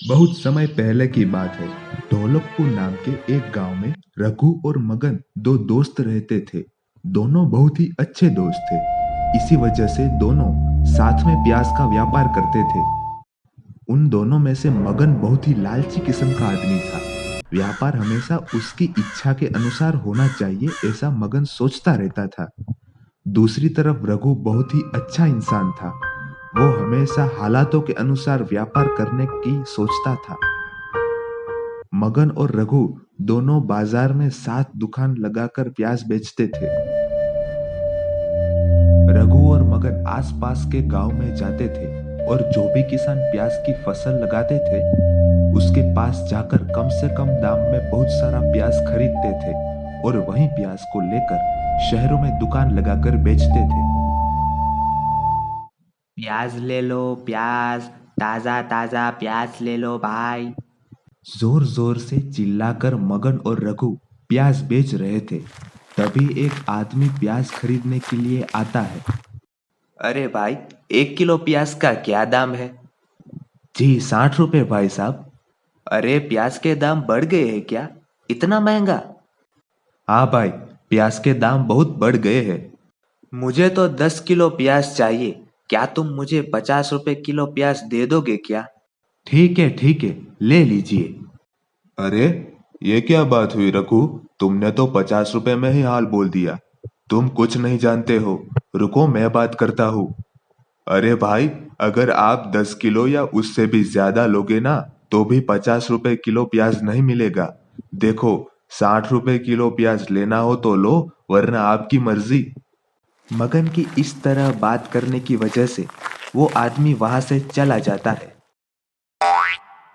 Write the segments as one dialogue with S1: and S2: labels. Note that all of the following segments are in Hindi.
S1: बहुत समय पहले की बात है। ढोलकपुर नाम के एक गांव में रघु और मगन दो दोस्त रहते थे। दोनों बहुत ही अच्छे दोस्त थे। इसी वजह से दोनों साथ में प्याज का व्यापार करते थे। उन दोनों में से मगन बहुत ही लालची किस्म का आदमी था। व्यापार हमेशा उसकी इच्छा के अनुसार होना चाहिए, ऐसा मगन सोचता रहता था। दूसरी तरफ रघु बहुत ही अच्छा इंसान था। वो हमेशा हालातों के अनुसार व्यापार करने की सोचता था। मगन और रघु दोनों बाजार में साथ दुकान लगाकर प्याज बेचते थे। रघु और मगन आसपास के गांव में जाते थे और जो भी किसान प्याज की फसल लगाते थे उसके पास जाकर कम से कम दाम में बहुत सारा प्याज खरीदते थे और वहीं प्याज को लेकर शहरों में दुकान लगाकर बेचते थे।
S2: प्याज ले लो प्याज, ताजा ताजा प्याज ले लो भाई।
S1: जोर जोर से चिल्लाकर मगन और रघु प्याज बेच रहे थे। तभी एक आदमी प्याज खरीदने के लिए आता है।
S2: अरे भाई, 1 किलो प्याज का क्या दाम है?
S1: जी 60 रुपए भाई साहब।
S2: अरे प्याज के दाम बढ़ गए हैं क्या? इतना महंगा?
S1: हाँ भाई, प्याज के दाम बहुत बढ़ गए हैं।
S2: मुझे तो 10 किलो प्याज चाहिए। क्या तुम मुझे 50 रुपए किलो प्याज दे दोगे क्या?
S1: ठीक है, ले लीजिए। अरे ये क्या बात हुई रघु, तुमने तो 50 रुपए में ही हाल बोल दिया। तुम कुछ नहीं जानते हो, रुको मैं बात करता हूँ। अरे भाई, अगर आप 10 किलो या उससे भी ज्यादा लोगे ना तो भी 50 रुपए किलो प्याज नहीं मिलेगा। देखो, 60 रुपए किलो प्याज लेना हो तो लो, वरना आपकी मर्जी। मगन की इस तरह बात करने की वजह से वो आदमी वहां से चला जाता है।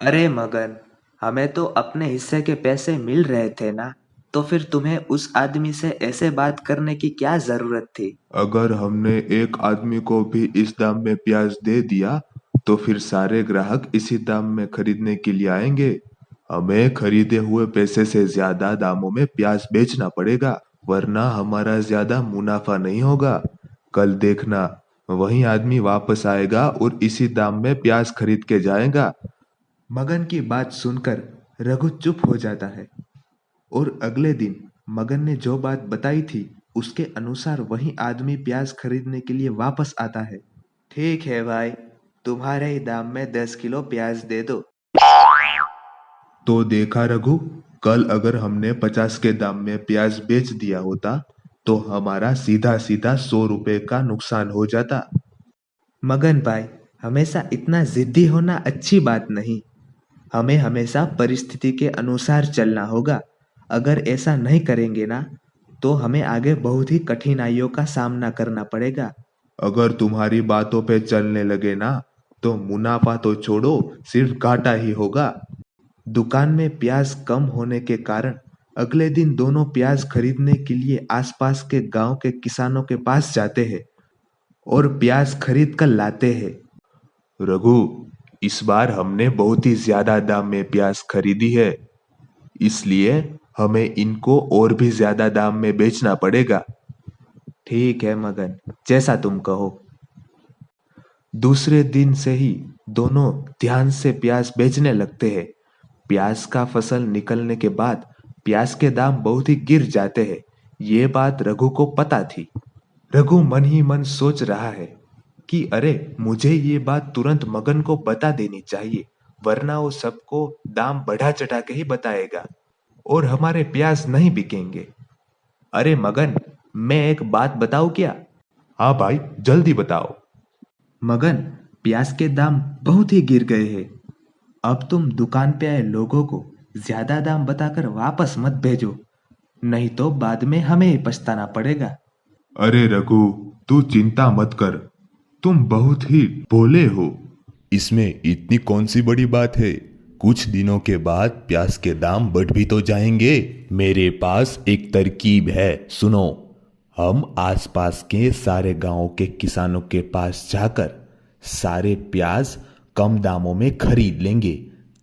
S2: अरे मगन, हमें तो अपने हिस्से के पैसे मिल रहे थे ना, तो फिर तुम्हें उस आदमी से ऐसे बात करने की क्या जरूरत थी?
S1: अगर हमने एक आदमी को भी इस दाम में प्याज दे दिया तो फिर सारे ग्राहक इसी दाम में खरीदने के लिए आएंगे। हमें खरीदे हुए पैसे से ज्यादा दामों में प्याज बेचना पड़ेगा, वरना हमारा ज्यादा मुनाफा नहीं होगा। कल देखना, वही आदमी वापस आएगा और इसी दाम में प्याज खरीद के जाएगा। मगन की बात सुनकर रघु चुप हो जाता है और अगले दिन मगन ने जो बात बताई थी उसके अनुसार वही आदमी प्याज खरीदने के लिए वापस आता है।
S2: ठीक है भाई, तुम्हारे ही दाम में 10 किलो प्याज दे दो।
S1: तो देखा रघु, कल अगर हमने 50 के दाम में प्याज बेच दिया होता तो हमारा सीधा सीधा 100 रुपए का नुकसान हो जाता।
S2: मगन भाई, हमेशा इतना जिद्दी होना अच्छी बात नहीं। हमें हमेशा परिस्थिति के अनुसार चलना होगा। अगर ऐसा नहीं करेंगे ना, तो हमें आगे बहुत ही कठिनाइयों का सामना करना पड़ेगा।
S1: अगर तुम्हारी बातों पे चलने लगे ना तो मुनाफा तो छोड़ो, सिर्फ घाटा ही होगा। दुकान में प्याज कम होने के कारण अगले दिन दोनों प्याज खरीदने के लिए आसपास के गांव के किसानों के पास जाते हैं और प्याज खरीद कर लाते हैं। रघु, इस बार हमने बहुत ही ज्यादा दाम में प्याज खरीदी है, इसलिए हमें इनको और भी ज्यादा दाम में बेचना पड़ेगा।
S2: ठीक है मगन, जैसा तुम कहो।
S1: दूसरे दिन से ही दोनों ध्यान से प्याज बेचने लगते हैं। प्याज का फसल निकलने के बाद प्याज के दाम बहुत ही गिर जाते हैं। ये बात रघु को पता थी। रघु मन ही मन सोच रहा है कि अरे, मुझे ये बात तुरंत मगन को बता देनी चाहिए, वरना वो सबको दाम बढ़ा चढ़ा के ही बताएगा और हमारे प्याज नहीं बिकेंगे। अरे मगन, मैं एक बात बताऊं क्या? हाँ भाई, जल्दी बताओ।
S2: मगन, प्याज के दाम बहुत ही गिर गए हैं। अब तुम दुकान पे आए लोगों को ज्यादा दाम बताकर वापस मत भेजो, नहीं तो बाद में हमें ही पछताना पड़ेगा।
S1: अरे रघु, तू चिंता मत कर, तुम बहुत ही भोले हो।
S3: इसमें इतनी कौन सी बड़ी बात है? कुछ दिनों के बाद प्याज के दाम बढ़ भी तो जाएंगे। मेरे पास एक तरकीब है, सुनो। हम आसपास के सारे गांवों के किसानों के पास जाकर सारे प्याज कम दामों में खरीद लेंगे,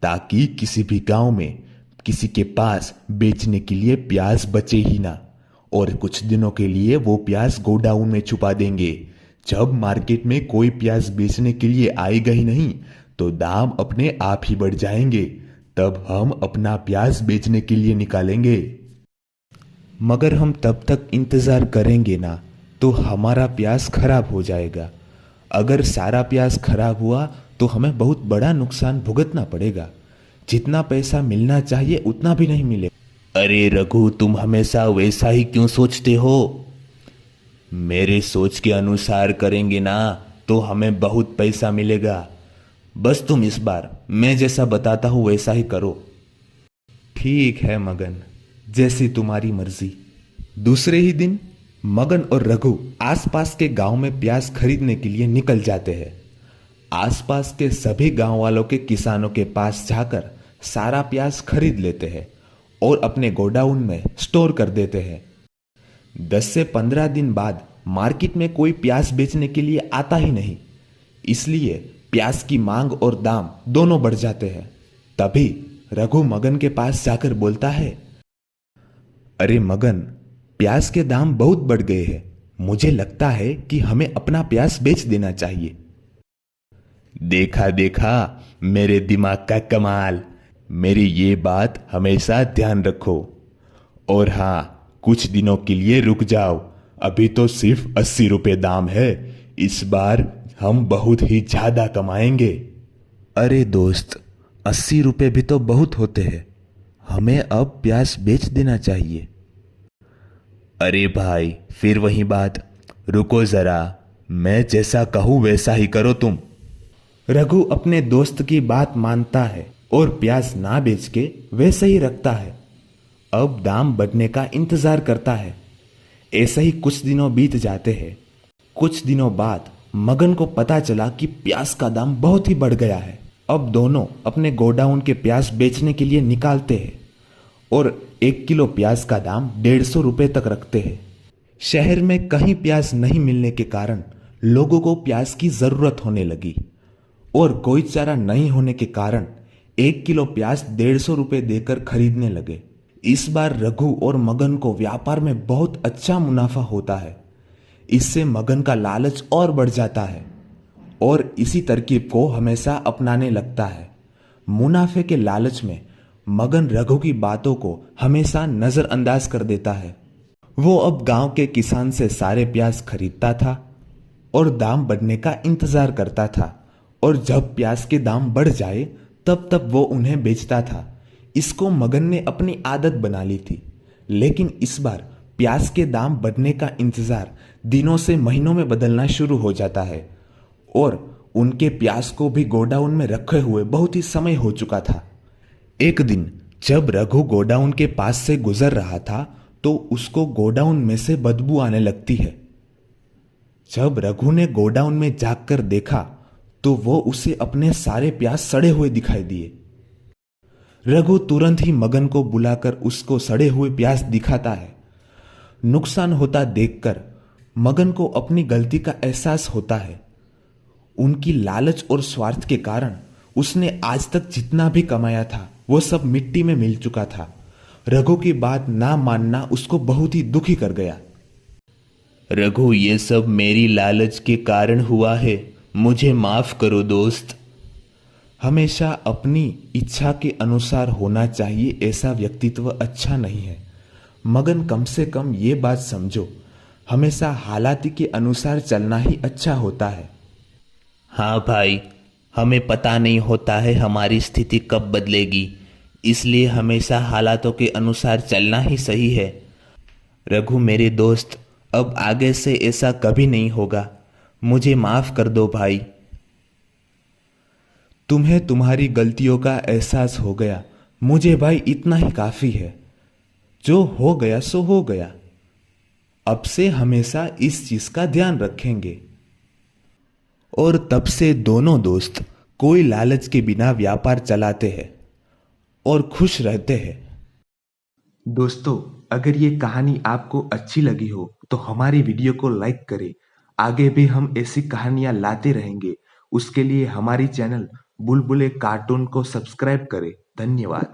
S3: ताकि किसी भी गांव में किसी के पास बेचने के लिए प्याज बचे ही ना। और कुछ दिनों के लिए वो प्याज गोडाउन में छुपा देंगे। जब मार्केट में कोई प्याज बेचने के लिए आएगा ही नहीं, तो दाम अपने आप ही बढ़ जाएंगे। तब हम अपना प्याज बेचने के लिए निकालेंगे। मगर हम तब तक इंतजार करेंगे ना तो हमारा प्याज खराब हो जाएगा। अगर सारा प्याज खराब हुआ तो हमें बहुत बड़ा नुकसान भुगतना पड़ेगा। जितना पैसा मिलना चाहिए उतना भी नहीं मिलेगा। अरे रघु, तुम हमेशा वैसा ही क्यों सोचते हो? मेरे सोच के अनुसार करेंगे ना तो हमें बहुत पैसा मिलेगा। बस तुम इस बार मैं जैसा बताता हूं वैसा ही करो। ठीक है मगन, जैसी तुम्हारी मर्जी। दूसरे ही दिन मगन और रघु आसपास के गांव में प्याज खरीदने के लिए निकल जाते हैं। आसपास के सभी गांव वालों के किसानों के पास जाकर सारा प्याज खरीद लेते हैं और अपने गोडाउन में स्टोर कर देते हैं। 10 से 15 दिन बाद मार्केट में कोई प्याज बेचने के लिए आता ही नहीं, इसलिए प्याज की मांग और दाम दोनों बढ़ जाते हैं। तभी रघु मगन के पास जाकर बोलता है, अरे मगन, प्याज के दाम बहुत बढ़ गए हैं। मुझे लगता है कि हमें अपना प्याज बेच देना चाहिए। देखा देखा मेरे दिमाग का कमाल। मेरी ये बात हमेशा ध्यान रखो। और हाँ, कुछ दिनों के लिए रुक जाओ। अभी तो सिर्फ 80 रुपए दाम है। इस बार हम बहुत ही ज्यादा कमाएंगे। अरे दोस्त, 80 रुपए भी तो बहुत होते हैं। हमें अब प्याज बेच देना चाहिए। अरे भाई, फिर वही बात। रुको जरा, मैं जैसा कहूं वैसा ही करो तुम। रघु अपने दोस्त की बात मानता है और प्याज ना बेच के वैसे ही रखता है। अब दाम बढ़ने का इंतजार करता है। ऐसे ही कुछ दिनों बीत जाते हैं। कुछ दिनों बाद मगन को पता चला कि प्याज का दाम बहुत ही बढ़ गया है। अब दोनों अपने गोडाउन के प्याज बेचने के लिए निकालते हैं और 1 किलो प्याज का दाम 150 रुपए तक रखते हैं। शहर में कहीं प्याज नहीं मिलने के कारण लोगों को प्याज की जरूरत होने लगी और कोई चारा नहीं होने के कारण 1 किलो प्याज 150 रुपए देकर खरीदने लगे। इस बार रघु और मगन को व्यापार में बहुत अच्छा मुनाफा होता है। इससे मगन का लालच और बढ़ जाता है और इसी तरकीब को हमेशा अपनाने लगता है। मुनाफे के लालच में मगन रघु की बातों को हमेशा नजरअंदाज कर देता है। वो अब गांव के किसान से सारे प्याज खरीदता था और दाम बढ़ने का इंतजार करता था, और जब प्याज के दाम बढ़ जाए तब तब वो उन्हें बेचता था। इसको मगन ने अपनी आदत बना ली थी। लेकिन इस बार प्याज के दाम बढ़ने का इंतजार दिनों से महीनों में बदलना शुरू हो जाता है और उनके प्याज को भी गोडाउन में रखे हुए बहुत ही समय हो चुका था। एक दिन जब रघु गोडाउन के पास से गुजर रहा था तो उसको गोडाउन में से बदबू आने लगती है। जब रघु ने गोडाउन में जाकर देखा तो वो उसे अपने सारे प्याज सड़े हुए दिखाई दिए। रघु तुरंत ही मगन को बुलाकर उसको सड़े हुए प्याज दिखाता है। नुकसान होता देखकर मगन को अपनी गलती का एहसास होता है। उनकी लालच और स्वार्थ के कारण उसने आज तक जितना भी कमाया था वो सब मिट्टी में मिल चुका था। रघु की बात ना मानना उसको बहुत ही दुखी कर गया। रघु, ये सब मेरी लालच के कारण हुआ है। मुझे माफ करो दोस्त। हमेशा अपनी इच्छा के अनुसार होना चाहिए, ऐसा व्यक्तित्व अच्छा नहीं है। मगन, कम से कम ये बात समझो, हमेशा हालात के अनुसार चलना ही अच्छा होता है। हाँ भाई, हमें पता नहीं होता है हमारी स्थिति कब बदलेगी, इसलिए हमेशा हालातों के अनुसार चलना ही सही है। रघु मेरे दोस्त, अब आगे से ऐसा कभी नहीं होगा। मुझे माफ कर दो भाई। तुम्हें तुम्हारी गलतियों का एहसास हो गया, मुझे भाई इतना ही काफी है। जो हो गया सो हो गया। अब से हमेशा इस चीज का ध्यान रखेंगे। और तब से दोनों दोस्त कोई लालच के बिना व्यापार चलाते हैं और खुश रहते हैं।
S2: दोस्तों, अगर ये कहानी आपको अच्छी लगी हो तो हमारी वीडियो को लाइक करें। आगे भी हम ऐसी कहानियां लाते रहेंगे। उसके लिए हमारी चैनल बुलबुले कार्टून को सब्सक्राइब करें। धन्यवाद।